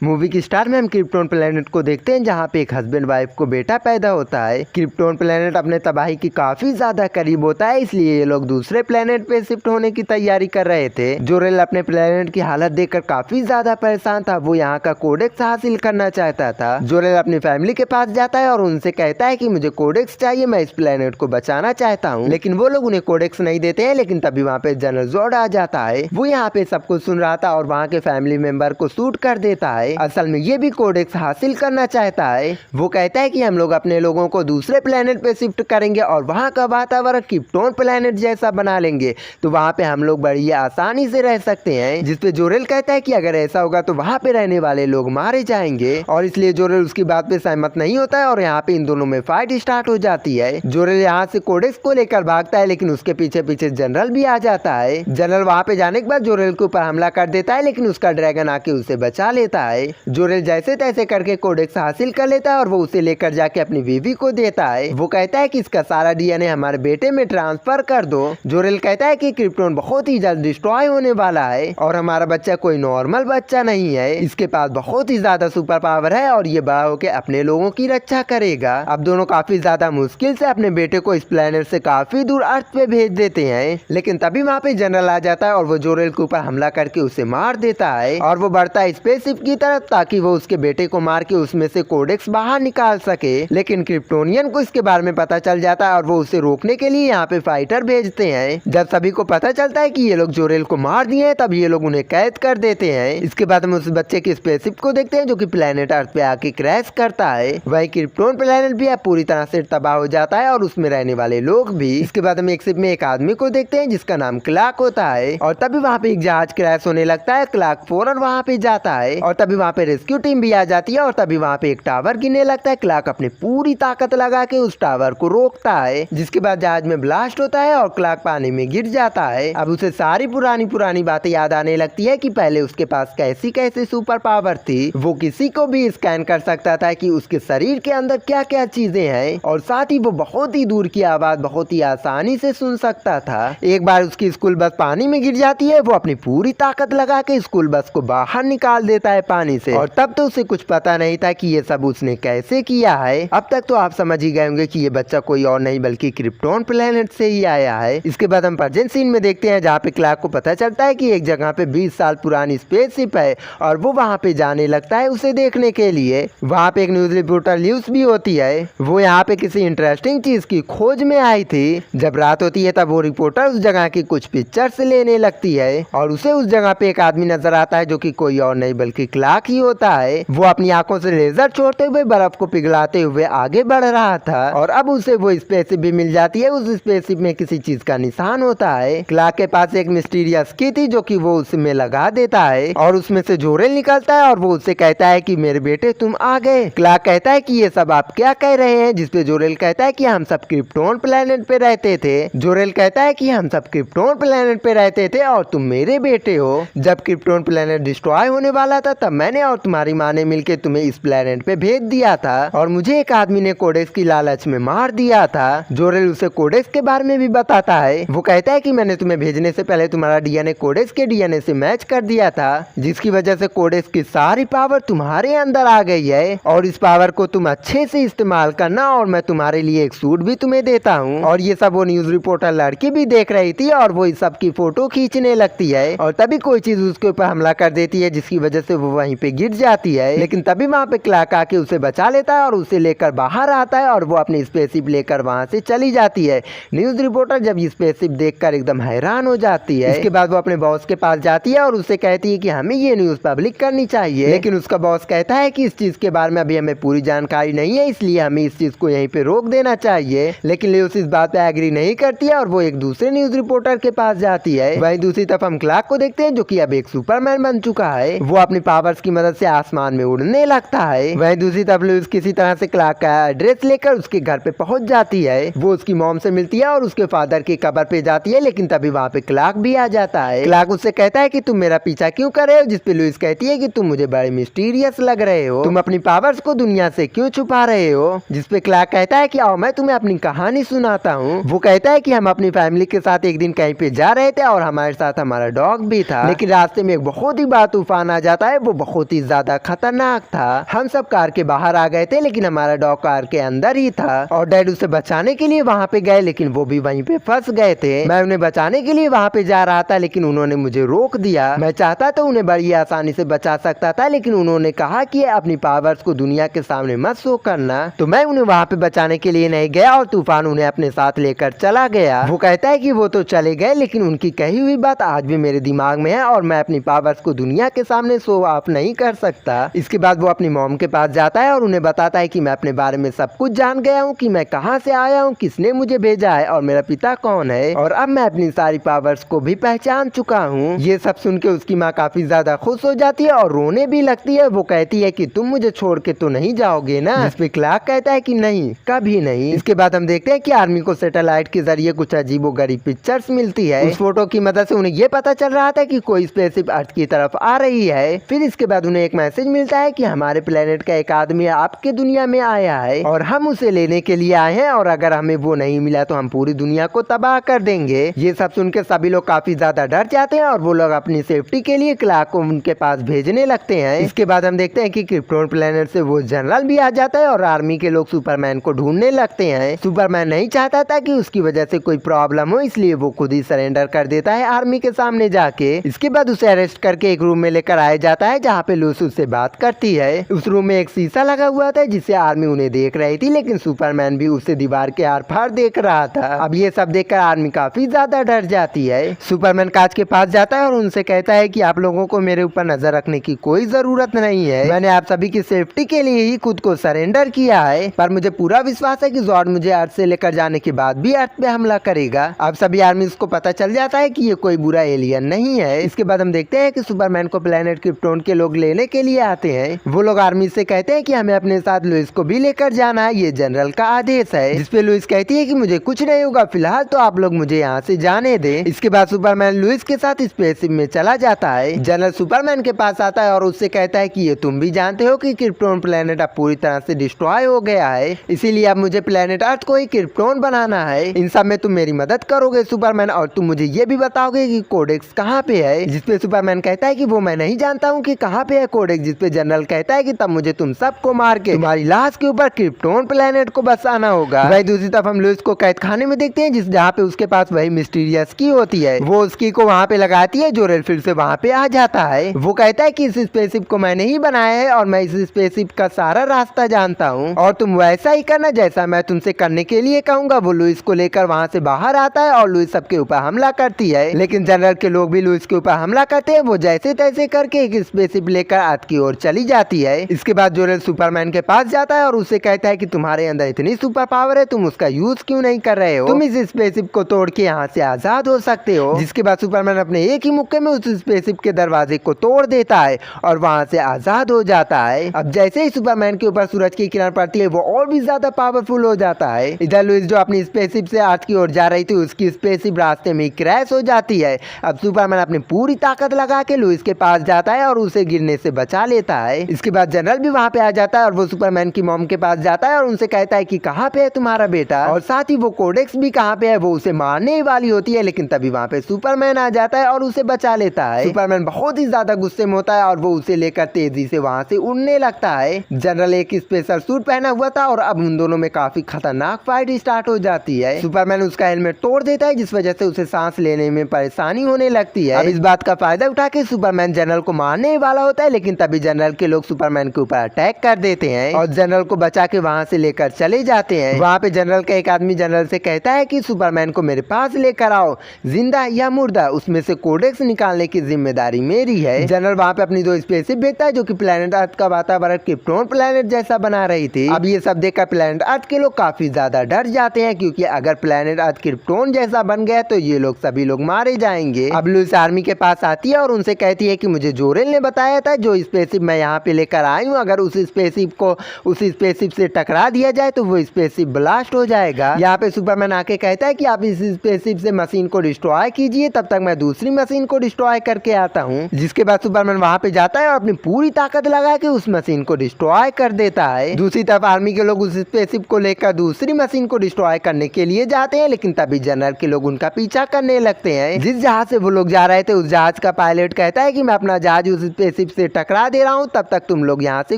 Movie की star में हम क्रिप्टोन प्लेनेट को देखते हैं जहाँ पे एक हस्बैंड वाइफ को बेटा पैदा होता है। क्रिप्टोन प्लेनेट अपने तबाही की काफी ज्यादा करीब होता है, इसलिए ये लोग दूसरे प्लेनेट पे शिफ्ट होने की तैयारी कर रहे थे। जोरेल अपने प्लेनेट की हालत देखकर काफी ज्यादा परेशान था। वो यहाँ का कोडेक्स हासिल करना चाहता था। जोरेल अपनी फैमिली के पास जाता है और उनसे कहता है कि मुझे कोडेक्स चाहिए, मैं इस प्लेनेट को बचाना चाहता हूँ। लेकिन वो लोग उन्हें कोडेक्स नहीं देते हैं। लेकिन तभी वहाँ पे जनरल जोर्ड आ जाता है। वो यहाँ पे सब कुछ सुन रहा था और वहाँ के फैमिली मेंबर को शूट कर देता है। असल में ये भी कोडेक्स हासिल करना चाहता है। वो कहता है कि हम लोग अपने लोगों को दूसरे प्लेनेट पे शिफ्ट करेंगे और वहाँ का वातावरण क्रिप्टोन प्लेनेट जैसा बना लेंगे, तो वहाँ पे हम लोग बड़ी आसानी से रह सकते हैं। जिसपे जोरेल कहता है कि अगर ऐसा होगा तो वहाँ पे रहने वाले लोग मारे जाएंगे, और इसलिए जोरेल उसकी बात पे सहमत नहीं होता है और यहाँ पे इन दोनों में फाइट स्टार्ट हो जाती है। जोरेल यहाँ से कोडेक्स को लेकर भागता है, लेकिन उसके पीछे पीछे जनरल भी आ जाता है। जनरल वहाँ पे जाने के बाद जोरेल के ऊपर हमला कर देता है, लेकिन उसका ड्रैगन आके उसे बचा लेता है। जोरेल जैसे तैसे करके कोडेक्स हासिल कर लेता है और वो उसे लेकर जाके अपनी बीवी को देता है। वो कहता है कि इसका सारा डीएनए हमारे बेटे में ट्रांसफर कर दो। जोरेल कहता है कि क्रिप्टोन बहुत ही जल्द डिस्ट्रॉय होने वाला है और हमारा बच्चा कोई नॉर्मल बच्चा नहीं है, इसके पास बहुत ही ज्यादा सुपर पावर है और ये बड़ा होकर अपने लोगों की रक्षा करेगा। अब दोनों काफी ज्यादा मुश्किल से अपने बेटे को इस प्लेनेट से काफी दूर अर्थ पे भेज देते हैं। लेकिन तभी वहाँ पे जनरल आ जाता है और वो जोरेल के ऊपर हमला करके उसे मार देता है और वो बढ़ता है स्पेसशिप की तरफ ताकि वो उसके बेटे को मार के उसमें से कोडेक्स बाहर निकाल सके। लेकिन क्रिप्टोनियन को इसके बारे में पता चल जाता है और वो उसे रोकने के लिए यहाँ पे फाइटर भेजते हैं। जब सभी को पता चलता है कि ये लोग जोरेल को मार दिए हैं, तब ये लोग उन्हें कैद कर देते हैं। इसके बाद हम उस बच्चे की स्पेसशिप को देखते हैं जो कि प्लेनेट अर्थ पे आके क्रैश करता है। वही क्रिप्टोन प्लेनेट भी अब पूरी तरह से तबाह हो जाता है और उसमें रहने वाले लोग भी। इसके बाद हम एक शिप में एक आदमी को देखते हैं जिसका नाम क्लार्क होता है और तभी वहाँ पे एक जहाज क्रैश होने लगता है। क्लार्क फौरन वहाँ पे जाता है और तभी वहाँ पे रेस्क्यू टीम भी आ जाती है और तभी वहाँ पे एक टावर गिरने लगता है। क्लार्क अपनी पूरी ताकत लगा के उस टावर को रोकता है, जिसके बाद जहाज में ब्लास्ट होता है और क्लार्क पानी में गिर जाता है। अब उसे सारी पुरानी बातें याद आने लगती है कि पहले उसके पास कैसी कैसी सुपर पावर थी। वो किसी को भी स्कैन कर सकता था कि उसके शरीर के अंदर क्या क्या चीजें हैं, और साथ ही वो बहुत ही दूर की आवाज बहुत ही आसानी से सुन सकता था। एक बार उसकी स्कूल बस पानी में गिर जाती है। वो अपनी पूरी ताकत लगा के स्कूल बस को बाहर निकाल देता है पानी से, और तब तो उसे कुछ पता नहीं था कि ये सब उसने कैसे किया है। अब तक तो आप समझ ही गए होंगे कि ये बच्चा कोई और नहीं बल्कि क्रिप्टोन प्लेनेट से ही आया है। इसके बाद हम प्रेजेंट सीन में देखते हैं जहाँ पे क्लार्क को पता चलता है कि एक जगह पे 20 साल पुरानी स्पेसशिप है और वो वहाँ पे जाने लगता है उसे देखने के लिए। वहाँ पे एक न्यूज रिपोर्टर ल्यूस भी होती है। वो यहाँ पे किसी इंटरेस्टिंग चीज की खोज में आई थी। जब रात होती है तब वो रिपोर्टर उस जगह की कुछ पिक्चर्स लेने लगती है और उसे उस जगह पे एक आदमी नजर आता है जो कि कोई और नहीं बल्कि क्लार्क ही होता है। वो अपनी आंखों से लेजर छोड़ते हुए बर्फ को पिघलाते हुए आगे बढ़ रहा था और अब उसे वो स्पेसशिप भी मिल जाती है। उस स्पेसशिप में किसी चीज का निशान होता है। क्लार्क के पास एक मिस्टीरियस की थी जो कि वो उसमें लगा देता है और उसमें से जोरेल निकलता है और वो उससे कहता है कि मेरे बेटे तुम आ गए। क्लार्क कहता है कि ये सब आप क्या कह रहे हैं, जिसपे जोरेल कहता है कि हम सब क्रिप्टोन प्लेनेट पे रहते थे। जोरेल कहता है कि हम सब क्रिप्टोन प्लेनेट पे रहते थे और तुम मेरे बेटे हो। जब क्रिप्टोन प्लेनेट डिस्ट्रॉय होने वाला था तब मैंने और तुम्हारी माँ ने मिलकर तुम्हें इस प्लेनेट पे भेज दिया था और मुझे एक आदमी ने कोडेक्स की लालच में मार दिया था। जोरेल उसे कोडेक्स के बारे में भी बताता है। वो कहता है कि मैंने तुम्हें भेजने से पहले तुम्हारा डीएनए कोडेक्स के डीएनए से मैच कर दिया था, जिसकी वजह से कोडेक्स की सारी पावर तुम्हारे अंदर आ गई है और इस पावर को तुम अच्छे से इस्तेमाल करना और मैं तुम्हारे लिए एक सूट भी तुम्हें देता हूँ। और ये सब वो न्यूज रिपोर्टर लड़की भी देख रही थी और वो इस सब की फोटो खींचने लगती है और तभी कोई चीज उसके ऊपर हमला कर देती है जिसकी वजह से वो वहीं पे गिर जाती है। लेकिन तभी वहाँ पे क्लार्क आके उसे बचा लेता है और उसे लेकर बाहर आता है और वो अपनी स्पेसशिप लेकर वहाँ से चली जाती है। न्यूज रिपोर्टर जब ये स्पेसशिप देखकर एकदम हैरान हो जाती है। इसके बाद वो अपने बॉस के पास जाती है और उससे कहती है कि हमें ये न्यूज पब्लिक करनी चाहिए। लेकिन उसका बॉस कहता है कि इस चीज के बारे में अभी हमें पूरी जानकारी नहीं है, इसलिए हमें इस चीज को यहीं पे रोक देना चाहिए। लेकिन ल्यूस इस बात पे एग्री नहीं करती है और वो एक दूसरे न्यूज रिपोर्टर के पास जाती है। वहीं दूसरी तरफ हम क्लार्क को देखते हैं जो कि अब एक सुपरमैन बन चुका है। वो अपनी पावर्स की मदद से आसमान में उड़ने लगता है। वहीं दूसरी तरफ ल्यूस किसी तरह से क्लार्क का एड्रेस लेकर उसके घर पे पहुंच जाती है। वो उसकी मॉम से मिलती है और उसके फादर की कब्र पे जाती है। लेकिन तभी वहाँ पे क्लार्क भी आ जाता है। क्लार्क उससे कहता है कि तुम मेरा पीछा क्यों कर रहे हो, जिसपे लुइस कहती है कि तुम मुझे बड़े मिस्टीरियस लग रहे हो, तुम अपनी पावर्स को दुनिया से क्यों छुपा रहे हो। जिसपे क्लार्क कहता है कि आओ मैं तुम्हें अपनी कहानी सुनाता हूँ। वो कहता है कि हम अपनी फैमिली के साथ एक दिन कहीं पे जा रहे थे और हमारे साथ हमारा डॉग भी था, लेकिन रास्ते में एक बहुत ही बड़ा तूफान आ जाता है। वो बहुत ही ज्यादा खतरनाक था। हम सब कार के बाहर आ गए थे लेकिन हमारा डॉग कार के अंदर ही था और डैड उसे बचाने के लिए वहाँ पे गए लेकिन वो भी वहीं पे फंस गए थे। मैं उन्हें बचाने के लिए वहाँ पे जा रहा था लेकिन उन्होंने मुझे रोक दिया। मैं चाहता तो उन्हें बड़ी आसानी से बचा सकता था लेकिन उन्होंने कहा कि अपनी पावर्स को दुनिया के सामने मत शो करना, तो मैं उन्हें वहाँ पे बचाने के लिए नहीं गया और तूफान उन्हें अपने साथ लेकर चला गया। वो कहता है कि वो तो चले गए लेकिन उनकी कही हुई बात आज भी मेरे दिमाग में है और मैं अपनी पावर्स को दुनिया के सामने शो ऑफ नहीं कर सकता। इसके बाद वो अपनी मॉम के पास जाता है और उन्हें बताता है कि मैं अपने बारे में सब कुछ जान गया हूँ, कि मैं कहाँ से आया हूँ, किसने मुझे भेजा है और मेरा पिता कौन है, और अब मैं अपनी सारी पावर्स को भी पहचान चुका हूँ। ये सब सुन के उसकी माँ काफी ज्यादा खुश हो जाती है और रोने भी लगती है। वो कहती है कि तुम मुझे छोड़ के तो नहीं जाओगे ना। इस पे क्लार्क कहता है कि नहीं, कभी नहीं। इसके बाद हम देखते हैं कि आर्मी को सैटेलाइट के जरिए कुछ अजीबोगरीब पिक्चर्स मिलती है। उस फोटो की मदद से उन्हें ये पता चल रहा था कि कोई स्पेसशिप अर्थ की तरफ आ रही है। फिर इसके बाद उन्हें एक मैसेज मिलता है कि हमारे प्लेनेट का एक आदमी आपके दुनिया में आया है और हम उसे लेने के लिए आए हैं और अगर हमें वो नहीं मिला तो हम पूरी दुनिया को तबाह कर देंगे। ये सब सुन के सभी लोग काफी ज्यादा डर जाते हैं और वो लोग अपनी सेफ्टी के लिए क्लार्क को उनके पास भेजने लगते हैं। इसके बाद हम देखते हैं कि क्रिप्टोन प्लेनेट से वो जनरल भी आ जाता है और आर्मी के लोग सुपरमैन को ढूंढने लगते हैं। सुपरमैन नहीं चाहता था कि उसकी वजह से कोई प्रॉब्लम हो, इसलिए वो खुद ही सरेंडर कर देता है आर्मी के सामने जाके। इसके बाद उसे अरेस्ट करके एक रूम में लेकर आया जाता है जहाँ पे लुइस उससे बात करती है। उस रूम में एक शीशा लगा हुआ था जिससे आर्मी उन्हें देख रही थी लेकिन सुपरमैन भी उसे दीवार के आर पार देख रहा था। अब ये सब देखकर आर्मी काफी ज्यादा डर जाती है। सुपरमैन कांच के पास जाता है और उनसे कहता है कि आप लोगों को मेरे ऊपर नजर रखने की कोई जरूरत नहीं है, मैंने आप सभी की सेफ्टी के लिए ही खुद को सरेंडर किया है, पर मुझे पूरा विश्वास है कि जॉर्ड मुझे अर्थ से लेकर जाने के बाद भी अर्थ पे हमला करेगा। अब सभी आर्मी को पता चल जाता है कि ये कोई बुरा एलियन नहीं है। इसके बाद हम देखते हैं कि सुपरमैन को प्लेनेट क्रिप्टोन के लोग लेने के लिए आते हैं। वो लोग आर्मी से कहते हैं कि हमें अपने साथ लुइस को भी लेकर जाना है, ये जनरल का आदेश है। जिसपे लुइस कहती है कि मुझे कुछ नहीं होगा, फिलहाल तो आप लोग मुझे यहाँ से जाने दें। इसके बाद सुपरमैन लुइस के साथ स्पेसशिप में चला जाता है। जनरल सुपरमैन के पास आता है और उससे कहता है कि ये तुम भी जानते हो कि क्रिप्टोन प्लेनेट अब पूरी तरह से डिस्ट्रॉय हो गया है, इसीलिए अब मुझे प्लेनेट अर्थ को ही क्रिप्टोन बनाना है। इन सब में तुम मेरी मदद करोगे सुपरमैन, और तुम मुझे ये भी बताओगे कि कोडेक्स कहाँ पे है। जिसपे सुपरमैन कहता है कि वो मैं नहीं जानता हूँ कि कहाँ पे है कोडेक्स। जिसपे जनरल कहता है कि तब मुझे तुम सबको मार के तुम्हारी लाश के ऊपर क्रिप्टोन प्लेनेट को बसाना होगा। वही दूसरी तरफ हम लुइस को कैद खाने में देखते हैं जहाँ पे उसके पास वही मिस्टीरियस की होती है। वो उसकी को वहाँ पे लगाती है, जोरेल फिर से वहाँ पे आ जाता है। वो कहता है कि इस स्पेसशिप को मैंने ही बनाया है और मैं इस स्पेसशिप का सारा रास्ता जानता हूँ और तुम वैसा ही करना जैसा मैं तुमसे करने के लिए कहूंगा। वो लुइस को लेकर वहाँ से बाहर आता है और लुइस सबके ऊपर हमला करती है, लेकिन जनरल के लोग भी लुइस के ऊपर हमला करते हैं। वो जैसे तैसे करके एक स्पेसशिप लेकर अर्थ की ओर चली जाती है। इसके बाद जोरेल सुपरमैन के पास जाता है और उससे कहता है कि तुम्हारे अंदर इतनी सुपर पावर है, तुम उसका यूज क्यों नहीं कर रहे हो, तुम इस स्पेसशिप को तोड़ के यहाँ से आजाद हो सकते हो। जिसके बाद सुपरमैन अपने एक ही मुक्के में उस स्पेसशिप के दरवाजे को तोड़ देता है और वहाँ से आजाद हो जाता है। अब जैसे ही सुपरमैन के ऊपर सूरज की किरण पड़ती है वो और भी ज्यादा पावरफुल हो जाता है। इधर लुइस जो अपनी स्पेसशिप से अर्थ की ओर जा रही थी उसकी स्पेसशिप रास्ते में क्रैश हो जाती है। अब सुपरमैन अपनी पूरी ताकत लगा के लुइस के पास जाता है और उसे गिरने से बचा लेता है। इसके बाद जनरल भी वहाँ पे आ जाता है और वो सुपरमैन की मॉम के पास जाता है और उनसे कहता है कि कहाँ पे है तुम्हारा बेटा, और साथ ही वो कोडेक्स भी कहाँ पे है। वो उसे मारने वाली होती है लेकिन तभी वहाँ पे सुपरमैन आ जाता है और उसे बचा लेता है। सुपरमैन बहुत ही ज्यादा गुस्से में होता है और वो उसे लेकर तेजी से वहाँ से उड़ने लगता है। जनरल एक स्पेशल सूट पहना हुआ था और अब उन दोनों में काफी खतरनाक फाइट स्टार्ट हो जाती है। सुपरमैन उसका हेलमेट तोड़ देता है जिस वजह से उसे सांस लेने में परेशानी होने लगती है। अब इस बात का फायदा उठा के सुपरमैन जनरल को मारने वाला होता है लेकिन तभी जनरल के लोग सुपरमैन के ऊपर अटैक कर देते हैं और जनरल को बचा के वहाँ से लेकर चले जाते हैं। वहाँ पे जनरल का एक आदमी जनरल से कहता है कि सुपरमैन को मेरे पास लेकर आओ, जिंदा या मुर्दा, उसमें से कोडेक्स निकालने की जिम्मेदारी मेरी है। जनरल वहाँ पे अपनी 2 स्पेसशिप भेजता है जो कि प्लेनेट अर्थ का वातावरण क्रिप्टोन प्लेनेट जैसा बना रही थी। अब ये सब देखकर प्लेनेट अर्थ के लोग काफी ज्यादा डर जाते हैं क्योंकि अगर प्लेनेट अर्थ क्रिप्टोन जैसा बन गया तो ये लोग सभी लोग मारे जाएंगे। अब लुइस आर्मी के पास आती है और उनसे कहती है कि मुझे जोरेल ने बताया था जो स्पेसशिप मैं यहाँ पे लेकर आई हूँ अगर उस स्पेसशिप को उस स्पेसशिप से टकरा दिया जाए तो वो स्पेसशिप ब्लास्ट हो जाएगा। यहाँ पे सुपरमैन आके कहता है कि आप इस स्पेसशिप से मशीन को डिस्ट्रॉय कीजिए, तब तक मैं दूसरी मशीन को डिस्ट्रॉय करके आता हूँ। जिसके बाद सुपरमैन वहाँ पे जाता है और अपनी पूरी ताकत लगा के उस मशीन को डिस्ट्रॉय कर देता है। दूसरी तरफ आर्मी के लोग उस स्पेसशिप को लेकर दूसरी मशीन को डिस्ट्रॉय करने के लिए जाते हैं लेकिन तभी जनरल के लोग उनका पीछा करने लगते हैं। जिस जहाज से वो लोग जा रहे थे उस जहाज का पायलट कहता है कि मैं अपना जहाज उस स्पेसशिप से टकरा दे रहा हूँ, तब तक तुम लोग यहाँ से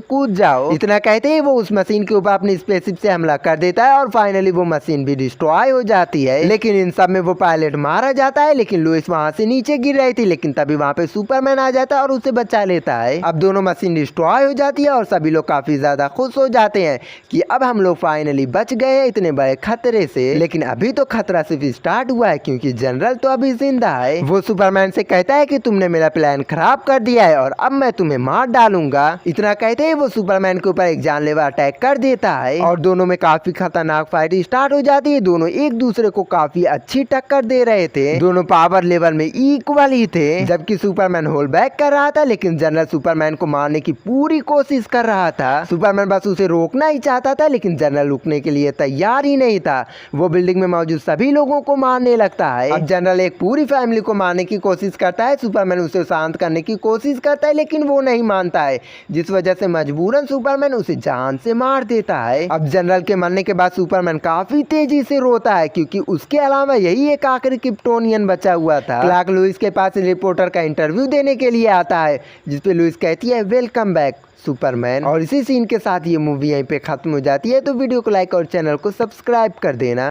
कूद जाओ। इतना कहते ही वो उस मशीन के ऊपर अपनी स्पेसशिप से हमला कर देता है और फाइनली वो मशीन भी डिस्ट्रॉय हो जाती है। लेकिन इन सब में वो पायलट मारा जाता है, लेकिन लुइस वहाँ से नीचे गिर रही थी, लेकिन तभी वहाँ पे सुपरमैन आ जाता है और उसे बचा लेता है। अब दोनों मशीन डिस्ट्रॉय हो जाती है और सभी लोग काफी ज्यादा खुश हो जाते हैं कि अब हम लोग फाइनली बच गए हैं इतने बड़े खतरे से। लेकिन अभी तो खतरा सिर्फ स्टार्ट हुआ है, क्योंकि जनरल तो अभी जिंदा है। वो सुपरमैन से कहता है कि तुमने मेरा प्लान खराब कर दिया है और अब मैं तुम्हें मार डालूंगा। इतना कहते ही वो सुपरमैन के ऊपर एक जानलेवा अटैक कर देता है और दोनों में काफी खतरनाक फाइट स्टार्ट हो जाती है। दोनों एक दूसरे को काफी अच्छी टक्कर दे रहे थे, दोनों पावर लेवल में इक्वल ही थे। जबकि सुपरमैन होल्ड बैक कर रहा था, लेकिन जनरल सुपरमैन को मारने की पूरी कोशिश कर रहा था। सुपरमैन बस उसे रोकना ही चाहता था, लेकिन जनरल रुकने के लिए तैयार ही नहीं था। वो बिल्डिंग में मौजूद सभी लोगों को मारने लगता है। अब जनरल एक पूरी फैमिली को मारने की कोशिश करता है। सुपरमैन उसे शांत करने की कोशिश करता है, लेकिन वो नहीं मानता है, जिस वजह से मजबूरन सुपरमैन उसे जान से मार देता है। अब जनरल के मरने के बाद सुपरमैन काफी तेजी से रोता है, क्योंकि उसके अलावा यही एक आखिरी क्रिप्टोनियन बचा हुआ था। क्लार्क लुइस के पास रिपोर्टर का इंटरव्यू देने के लिए आता है, जिसपे लुइस कहती है वेलकम बैक सुपरमैन। और इसी सीन के साथ ये मूवी यहीं पे खत्म हो जाती है। तो वीडियो को लाइक और चैनल को सब्सक्राइब कर देना।